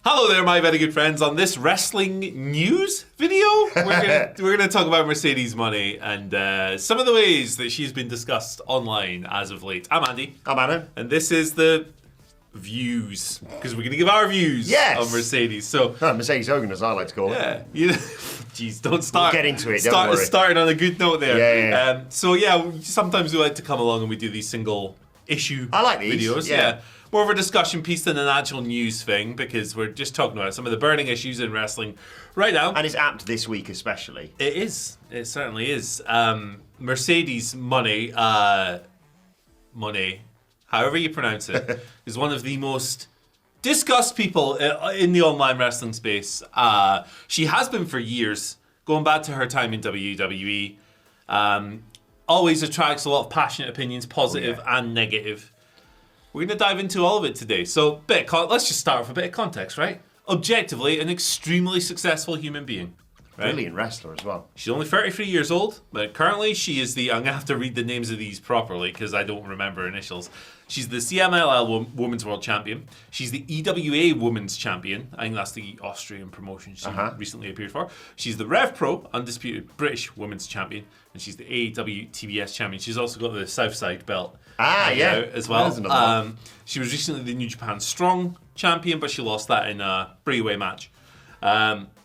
Hello there, my very good friends. On this wrestling news video, we're gonna talk about Mercedes Moné and some of the ways that she's been discussed online as of late. I'm Andy. I'm Adam. And this is the views, because we're gonna give our views on Mercedes. So Mercedes Hogan, as I like to call it. Yeah, jeez, don't start. We'll get into it. Don't worry. Starting on a good note there. Yeah. Sometimes we like to come along and we do these single issue I like these videos. Yeah. More of a discussion piece than an actual news thing, because we're just talking about some of the burning issues in wrestling right now. And it's apt this week especially. It is. It certainly is. Mercedes Moné, however you pronounce it, is one of the most discussed people in the online wrestling space. She has been for years, going back to her time in WWE. Always attracts a lot of passionate opinions, positive and negative. We're going to dive into all of it today. So, let's just start with a bit of context, right? Objectively, an extremely successful human being. Right? Brilliant wrestler as well. She's only 33 years old, but currently she is I'm going to have to read the names of these properly because I don't remember initials. She's the CMLL Women's World Champion. She's the EWA Women's Champion. I think that's the Austrian promotion she recently appeared for. She's the Rev Pro Undisputed British Women's Champion. And she's the AEW TBS Champion. She's also got the Southside belt as well. She was recently the New Japan Strong Champion, but she lost that in a breakaway match.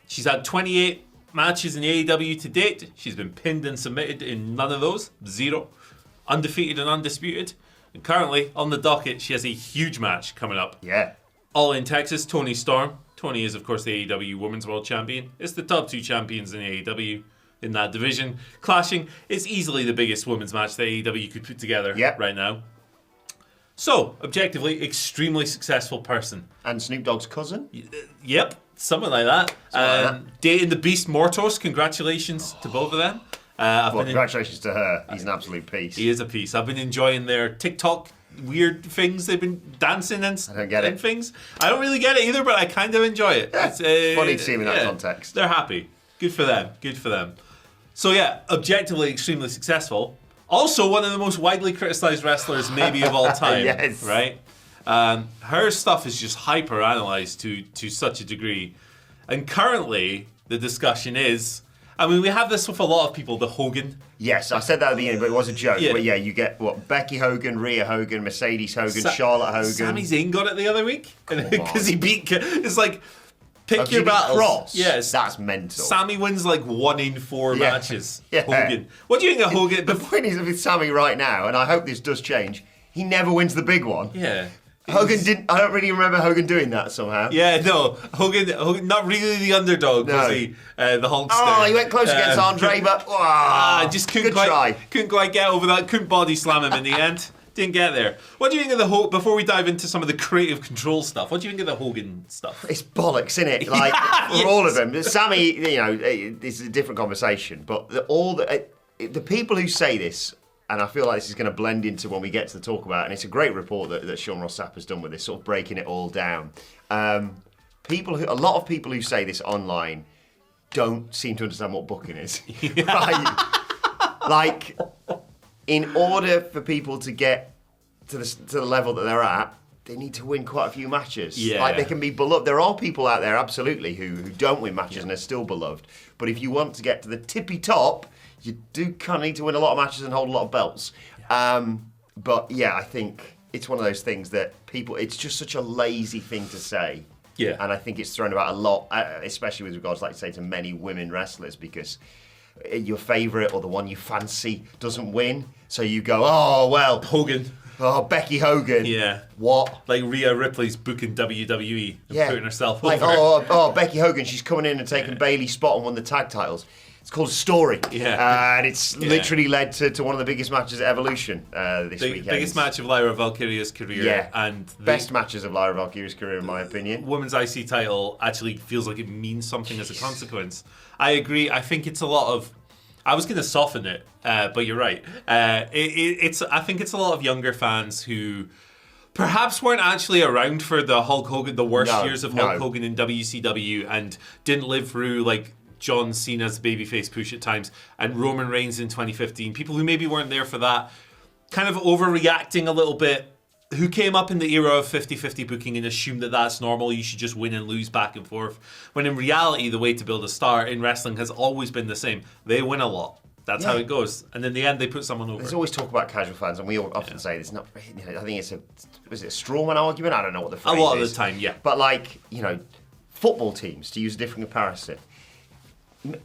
She's had 28 matches in AEW to date. She's been pinned and submitted in none of those. 0. Undefeated and undisputed. And currently, on the docket, she has a huge match coming up. Yeah. All in Texas, Toni Storm. Toni is, of course, the AEW Women's World Champion. It's the top 2 champions in AEW in that division. Clashing. It's easily the biggest women's match that AEW could put together right now. So, objectively, extremely successful person. And Snoop Dogg's cousin? Yep, something like that. Dating the Beast Mortos. Congratulations to both of them. Congratulations to her. He's an absolute piece. He is a piece. I've been enjoying their TikTok weird things. They've been dancing and I don't get it. Things. I don't really get it either, but I kind of enjoy it. Yeah, it's funny to see him in that context. They're happy. Good for them. Good for them. So yeah, objectively extremely successful. Also one of the most widely criticized wrestlers maybe of all time. Yes. Right? Her stuff is just hyper-analyzed to such a degree. And currently, the discussion is... we have this with a lot of people, the Hogan. Yes, I said that at the beginning, but it was a joke. Yeah. But yeah, you get, Becky Hogan, Rhea Hogan, Mercedes Hogan, Charlotte Hogan. Sami Zayn got it the other week. Because he beat... It's like... Pick your battles. Cross? Yes. That's mental. Sammy wins like 1 in 4 matches. Yeah. Hogan. What do you think of Hogan? The point is with Sammy right now, and I hope this does change, he never wins the big one. Yeah. Hogan didn't. I don't really remember Hogan doing that somehow. Yeah, no. Hogan not really the underdog, was he? The Hulkster. Oh, he went close against Andre, but just couldn't quite get over that. Couldn't body slam him in the end. Didn't get there. What do you think of the Hogan? Before we dive into some of the creative control stuff, what do you think of the Hogan stuff? It's bollocks, isn't it? Like for all of them. Sammy, this is a different conversation. But the people who say this, and I feel like this is going to blend into when we get to the talk about, and it's a great report that Sean Ross Sapp has done with this, sort of breaking it all down. A lot of people who say this online don't seem to understand what booking is. Right? Like, in order for people to get to the level that they're at, they need to win quite a few matches. Yeah. Like, they can be beloved. There are people out there, absolutely, who don't win matches and are still beloved. But if you want to get to the tippy top, you do kind of need to win a lot of matches and hold a lot of belts. But yeah, I think it's one of those things that it's just such a lazy thing to say. Yeah. And I think it's thrown about a lot, especially with regards, like I say, to many women wrestlers, because your favourite or the one you fancy doesn't win. So you go, oh, well. Hogan. Oh, Becky Hogan. Yeah. What? Like Rhea Ripley's booking WWE and putting herself over. Like, oh, Becky Hogan, she's coming in and taking Bayley's spot and won the tag titles. It's called a story. Yeah. And it's literally led to one of the biggest matches at Evolution this weekend. Biggest match of Lyra Valkyria's career. Yeah. And best matches of Lyra Valkyria's career, in my opinion. Women's IC title actually feels like it means something as a consequence. I agree. I think it's a lot of... I was going to soften it, but you're right. I think it's a lot of younger fans who perhaps weren't actually around for the Hulk Hogan, the worst years of Hulk Hogan in WCW, and didn't live through like John Cena's babyface push at times and Roman Reigns in 2015. People who maybe weren't there for that, kind of overreacting a little bit who came up in the era of 50-50 booking and assumed that that's normal, you should just win and lose back and forth. When in reality, the way to build a star in wrestling has always been the same. They win a lot. That's how it goes. And in the end, they put someone over. There's always talk about casual fans, and we often say it's not. I think it's was it a straw man argument? I don't know what the phrase is. A lot of the time, yeah. But like, football teams, to use a different comparison,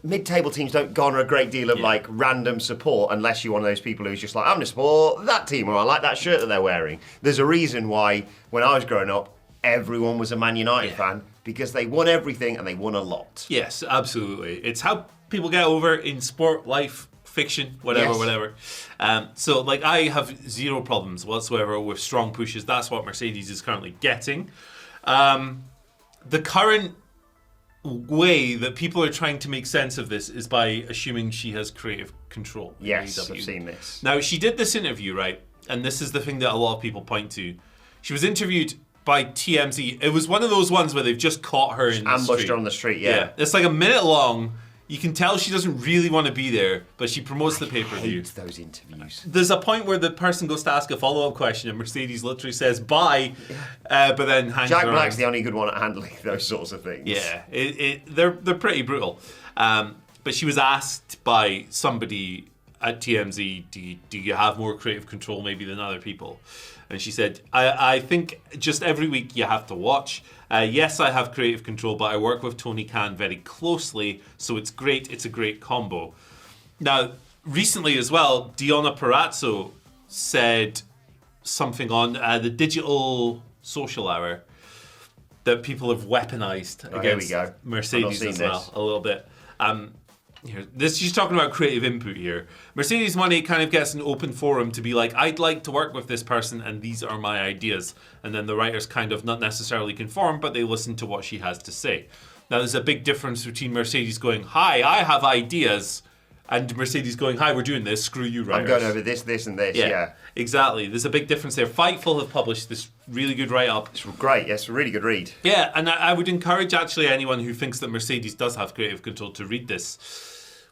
mid-table teams don't garner a great deal of like random support unless you're one of those people who's just like, I'm going to support that team, or I like that shirt that they're wearing. There's a reason why when I was growing up, everyone was a Man United fan, because they won everything and they won a lot. Yes, absolutely. It's how people get over in sport, life, fiction, whatever. So like, I have zero problems whatsoever with strong pushes. That's what Mercedes is currently getting. The current way that people are trying to make sense of this is by assuming she has creative control. Yes, I've seen this. Now, she did this interview, right? And this is the thing that a lot of people point to. She was interviewed by TMZ. It was one of those ones where they've just caught her in the street. Ambushed her on the street, yeah. It's like a minute long. You can tell she doesn't really want to be there, but she promotes the pay-per-view. I hate those interviews. There's a point where the person goes to ask a follow-up question and Mercedes literally says, bye, but then hangs Jack around. Black's the only good one at handling those sorts of things. Yeah, they're pretty brutal. But she was asked by somebody at TMZ, do you have more creative control maybe than other people? And she said, I think just every week you have to watch. Yes, I have creative control, but I work with Tony Khan very closely, so it's great. It's a great combo. Now, recently as well, Deonna Purrazzo said something on the digital social hour that people have weaponized against Mercedes as well, a little bit. She's talking about creative input here. Mercedes Moné kind of gets an open forum to be like, I'd like to work with this person and these are my ideas. And then the writers kind of not necessarily conform, but they listen to what she has to say. Now, there's a big difference between Mercedes going, hi, I have ideas, and Mercedes going, hi, we're doing this, screw you, writers. I'm going over this, and this, yeah. Exactly. There's a big difference there. Fightful have published this really good write-up. It's great. Yes, a really good read. Yeah, and I would encourage actually anyone who thinks that Mercedes does have creative control to read this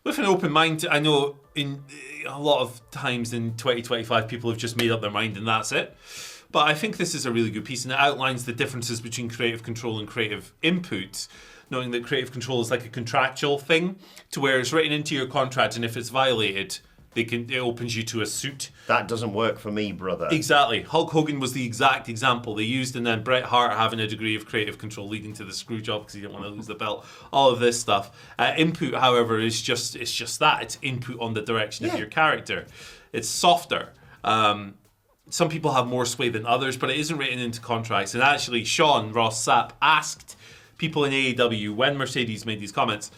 with an open mind. I know in a lot of times in 2025 people have just made up their mind and that's it. But I think this is a really good piece and it outlines the differences between creative control and creative input, knowing that creative control is like a contractual thing to where it's written into your contract and if it's violated, it opens you to a suit. That doesn't work for me, brother. Exactly. Hulk Hogan was the exact example they used, and then Bret Hart having a degree of creative control leading to the screw job because he didn't want to lose the belt. All of this stuff. Input, however, is just that. It's input on the direction of your character. It's softer. Some people have more sway than others, but it isn't written into contracts. And actually, Sean Ross Sapp asked people in AEW when Mercedes made these comments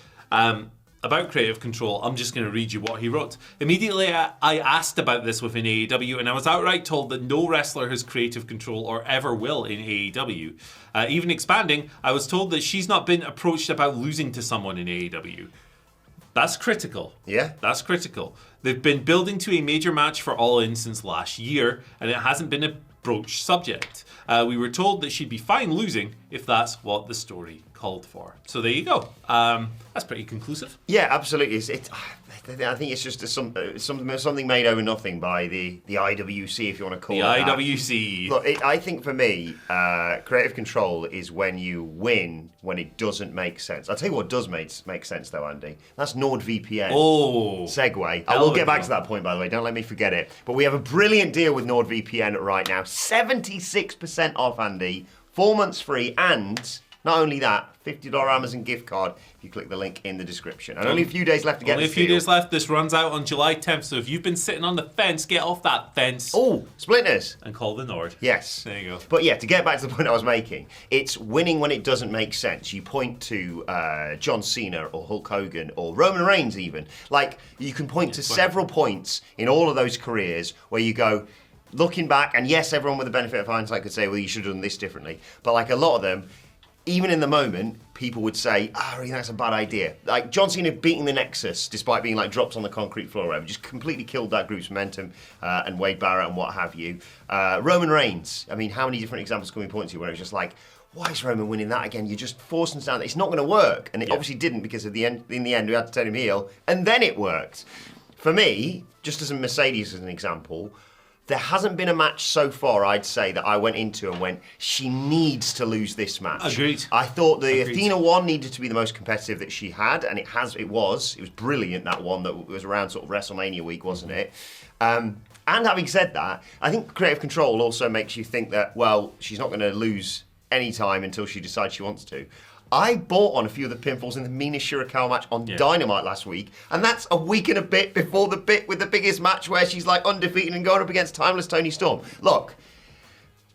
about creative control. I'm just going to read you what he wrote. Immediately, I asked about this within AEW, and I was outright told that no wrestler has creative control or ever will in AEW. Even expanding, I was told that she's not been approached about losing to someone in AEW. That's critical. Yeah. That's critical. They've been building to a major match for All In since last year, and it hasn't been a broached subject. We were told that she'd be fine losing if that's what the story called for. So there you go. That's pretty conclusive. Yeah, absolutely. I think it's just something made over nothing by the IWC, if you want to call it that. The IWC. Look, I think for me, creative control is when you win when it doesn't make sense. I'll tell you what does make sense, though, Andy. That's NordVPN. Oh. Segue. I will get back to that point, by the way. Don't let me forget it. But we have a brilliant deal with NordVPN right now. 76% off, Andy. 4 months free, and not only that, $50 Amazon gift card if you click the link in the description. And only a few days left to get Only this a few deal. days left. This runs out on July 10th, so if you've been sitting on the fence, get off that fence. Oh, Splinters. And call the Nord. Yes. There you go. But yeah, to get back to the point I was making, it's winning when it doesn't make sense. You point to John Cena or Hulk Hogan or Roman Reigns even. Like, you can point to several points in all of those careers where you go, looking back, and yes, everyone with the benefit of hindsight could say, well, you should have done this differently. But like a lot of them, even in the moment, people would say, really, that's a bad idea. Like John Cena beating the Nexus, despite being like dropped on the concrete floor or whatever, just completely killed that group's momentum, and Wade Barrett and what have you. Roman Reigns, I mean, how many different examples can we point to where it was just like, why is Roman winning that again? You're just forcing us down. It's not going to work. And it obviously didn't, because in the end, we had to turn him heel, and then it worked. For me, just as a Mercedes as an example, there hasn't been a match so far, I'd say, that I went into and went, she needs to lose this match. Agreed. I thought the Athena one needed to be the most competitive that she had, and it was brilliant, that one that was around sort of WrestleMania week, wasn't it? And having said that, I think creative control also makes you think that, well, she's not going to lose any time until she decides she wants to. I bought on a few of the pinfalls in the Mina Shirakawa match on Dynamite last week, and that's a week and a bit before the bit with the biggest match where she's like undefeated and going up against timeless Toni Storm. Look,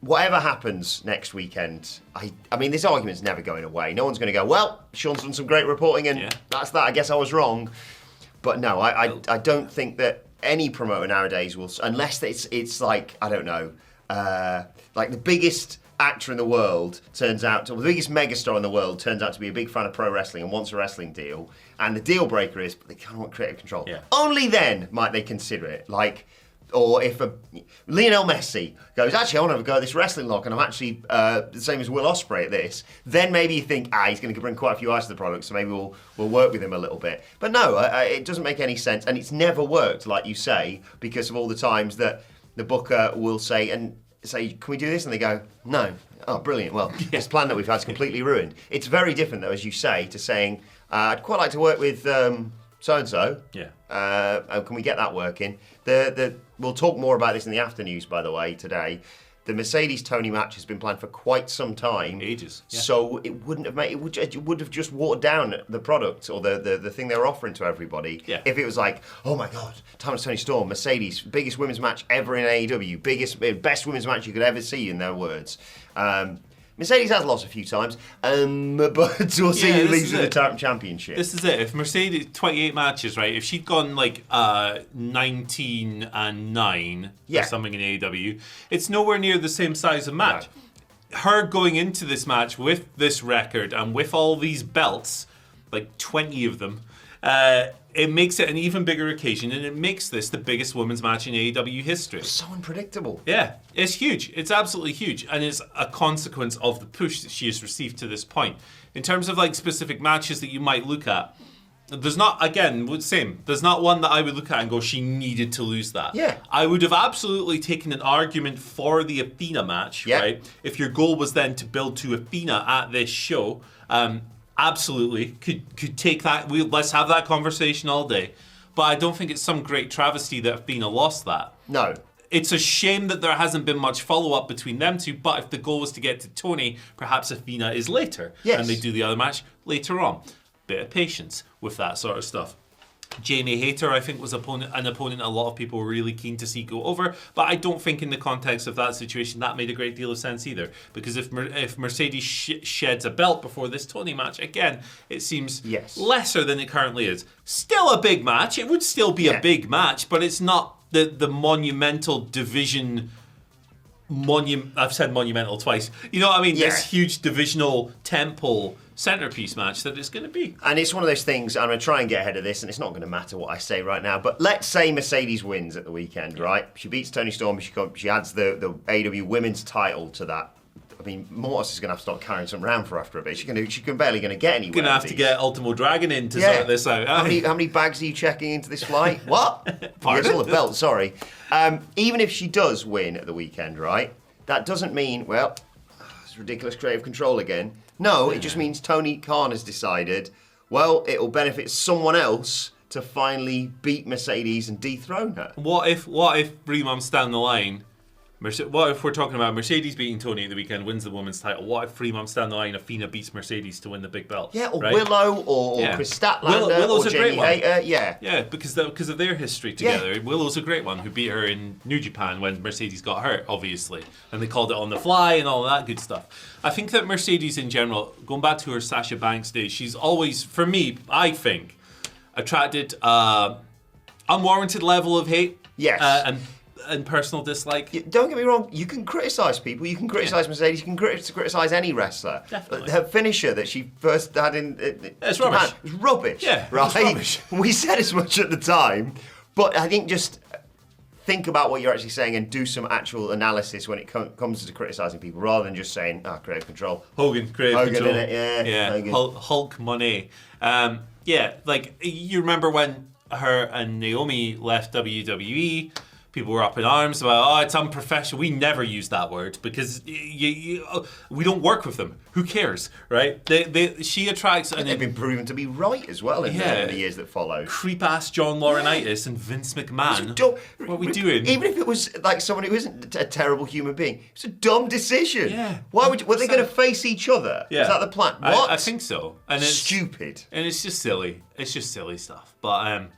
whatever happens next weekend, I mean, this argument's never going away. No one's going to go, well, Sean's done some great reporting, and that's that. I guess I was wrong. But no, I don't think that any promoter nowadays will, unless it's like, I don't know, like the biggest actor in the world the biggest megastar in the world turns out to be a big fan of pro wrestling and wants a wrestling deal, and the deal breaker is, but they kind of want creative control. Yeah. Only then might they consider it. Like, or if Lionel Messi goes, actually, I want to go at this wrestling lock, and I'm actually the same as Will Ospreay at this, then maybe you think, he's going to bring quite a few eyes to the product, so maybe we'll work with him a little bit. But no, it doesn't make any sense, and it's never worked, like you say, because of all the times that the booker will say, can we do this? And they go, no. Oh, brilliant. Well, this plan that we've had is completely ruined. It's very different, though, as you say, to saying, I'd quite like to work with so-and-so. Yeah. Can we get that working? We'll talk more about this in the after news, by the way, today. The Mercedes-Toni match has been planned for quite some time. Ages. Yeah. So it wouldn't have made it would have just watered down the product or the thing they were offering to everybody. Yeah. If it was like, oh my God, timeless Toni Storm, Mercedes, biggest women's match ever in AEW, best women's match you could ever see, in their words. Mercedes has lost a few times, but we'll see who leaves with the championship. This is it. If Mercedes, 28 matches, right? If she'd gone like 19-9 or something in AEW, it's nowhere near the same size of match. No. Her going into this match with this record and with all these belts, like 20 of them, it makes it an even bigger occasion, and it makes this the biggest women's match in AEW history. It's so unpredictable. Yeah, it's huge. It's absolutely huge, and it's a consequence of the push that she has received to this point. In terms of like specific matches that you might look at, there's not, again, same. There's not one that I would look at and go, she needed to lose that. Yeah. I would have absolutely taken an argument for the Athena match, right? If your goal was then to build to Athena at this show, absolutely, could take that. Let's have that conversation all day. But I don't think it's some great travesty that Athena lost that. No. It's a shame that there hasn't been much follow-up between them two, but if the goal was to get to Toni, perhaps Athena is later. Yes. And they do the other match later on. Bit of patience with that sort of stuff. Jamie Hayter, I think, was an opponent a lot of people were really keen to see go over, but I don't think in the context of that situation that made a great deal of sense either, because if Mercedes sheds a belt before this Toni match, again, it seems lesser than it currently is. Still a big match. It would still be a big match, but it's not the monumental division... I've said monumental twice. You know what I mean? Yeah. This huge divisional temple centerpiece match that it's going to be. And it's one of those things, I'm going to try and get ahead of this, and it's not going to matter what I say right now, but let's say Mercedes wins at the weekend, right? She beats Toni Storm, she adds the AEW women's title to that. I mean, Mortis is going to have to start carrying some around for after a bit. She's barely going to get anywhere. Going to have to get Ultimo Dragon in to sort this out. How many bags are you checking into this flight? What? Pardon? All the belt, sorry. Even if she does win at the weekend, right? That doesn't mean, well, it's ridiculous creative control again. No, it just means Tony Khan has decided, well, it'll benefit someone else to finally beat Mercedes and dethrone her. What if 3 months down the line, what if we're talking about Mercedes beating Toni at the weekend, wins the women's title? What if 3 months down the line, Athena beats Mercedes to win the big belt? Yeah, or right? Willow, or Chris Statlander, Willow's or a great Jamie Hayter. Yeah, because of their history together. Yeah. Willow's a great one, who beat her in New Japan when Mercedes got hurt, obviously. And they called it on the fly and all of that good stuff. I think that Mercedes in general, going back to her Sasha Banks days, she's always, for me, I think, attracted unwarranted level of hate. Yes. And personal dislike. Don't get me wrong, you can criticise people, you can criticise Mercedes, you can criticise any wrestler. Definitely. Her finisher that she first had in it's Japan rubbish. was rubbish. Yeah, right? It's rubbish. We said as much at the time, but I think just think about what you're actually saying and do some actual analysis when it comes to criticising people, rather than just saying, creative control. Creative control. In it, yeah. Hulk Moné. Like, you remember when her and Naomi left WWE, People were up in arms about, it's unprofessional. We never use that word because we don't work with them. Who cares, right? She attracts... And they've been proven to be right as well in the years that followed. Creep-ass John Laurinaitis and Vince McMahon. What are we doing? Even if it was like someone who isn't a terrible human being, it's a dumb decision. Yeah. Were they going to face each other? Yeah. Is that the plan? What? I think so. And it's stupid. And it's just silly. It's just silly stuff. But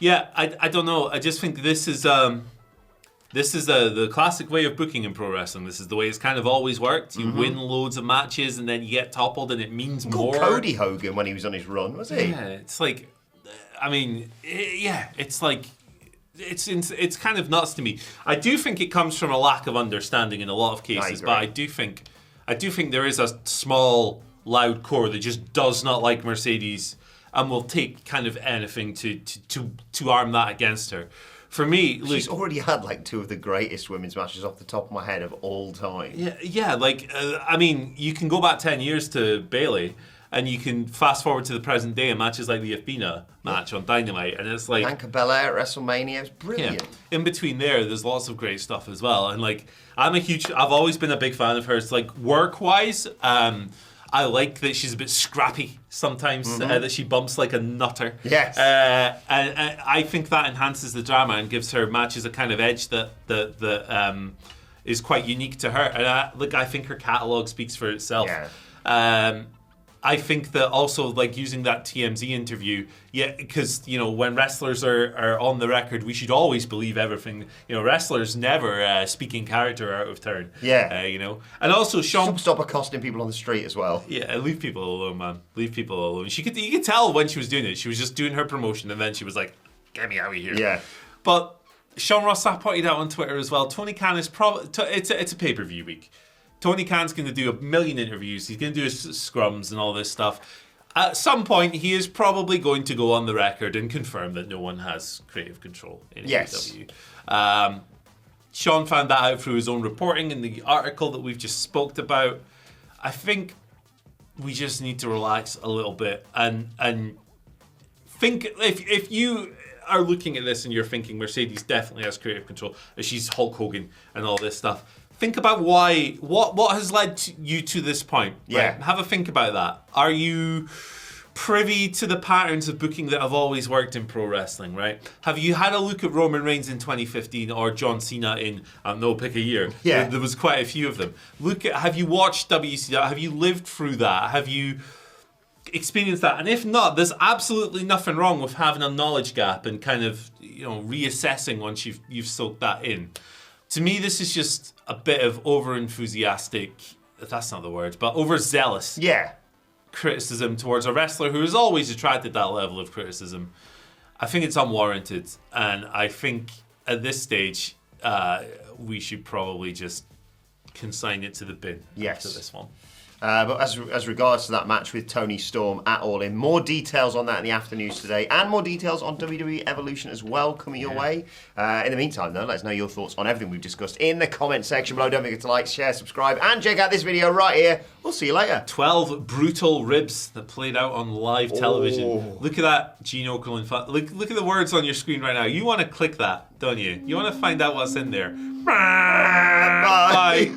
I don't know. I just think this is the classic way of booking in pro wrestling. This is the way it's kind of always worked. You win loads of matches and then you get toppled and it means more. Cody Hogan when he was on his run, was he? Yeah, it's like, it's like, it's kind of nuts to me. I do think it comes from a lack of understanding in a lot of cases, but I do think there is a small, loud core that just does not like Mercedes and will take kind of anything to arm that against her. For me, she's already had like two of the greatest women's matches off the top of my head of all time. Yeah. You can go back 10 years to Bayley, and you can fast forward to the present day and matches like the Athena match on Dynamite, and it's like Bianca Belair at WrestleMania is brilliant. Yeah. In between there's lots of great stuff as well, and like I've always been a big fan of hers. Like work-wise, I like that she's a bit scrappy sometimes, that she bumps like a nutter. Yes. And I think that enhances the drama and gives her matches a kind of edge that is quite unique to her. And I think her catalogue speaks for itself. Yeah. I think that also, like, using that TMZ interview, because, when wrestlers are on the record, we should always believe everything. Wrestlers never speak in character out of turn. Yeah. And also, Sean... Stop accosting people on the street as well. Yeah, leave people alone, man. Leave people alone. You could tell when she was doing it. She was just doing her promotion, and then she was like, get me out of here. Yeah. But Sean Ross Sapp pointed out on Twitter as well, Tony Khan is probably... It's a pay-per-view week. Tony Khan's going to do a million interviews. He's going to do his scrums and all this stuff. At some point, he is probably going to go on the record and confirm that no one has creative control in AEW. Sean found that out through his own reporting in the article that we've just spoke about. I think we just need to relax a little bit and think, if you are looking at this and you're thinking Mercedes definitely has creative control, she's Hulk Hogan and all this stuff, think about what has led you to this point. Yeah. Right? Have a think about that. Are you privy to the patterns of booking that have always worked in pro wrestling, right? Have you had a look at Roman Reigns in 2015 or John Cena in, pick a year. Yeah. There was quite a few of them. Have you watched WCW? Have you lived through that? Have you experienced that? And if not, there's absolutely nothing wrong with having a knowledge gap and kind of, reassessing once you've soaked that in. To me, this is just a bit of over-enthusiastic, that's not the word, but overzealous criticism towards a wrestler who has always attracted that level of criticism. I think it's unwarranted, and I think at this stage, we should probably just consign it to the bin after this one. But as regards to that match with Toni Storm at All In, more details on that in the afternoons today, and more details on WWE Evolution as well coming your way. In the meantime, though, let us know your thoughts on everything we've discussed in the comment section below. Don't forget to like, share, subscribe, and check out this video right here. We'll see you later. 12 brutal ribs that played out on live television. Look at that, Gene Okerlund. Look at the words on your screen right now. You want to click that, don't you? You want to find out what's in there. Bye.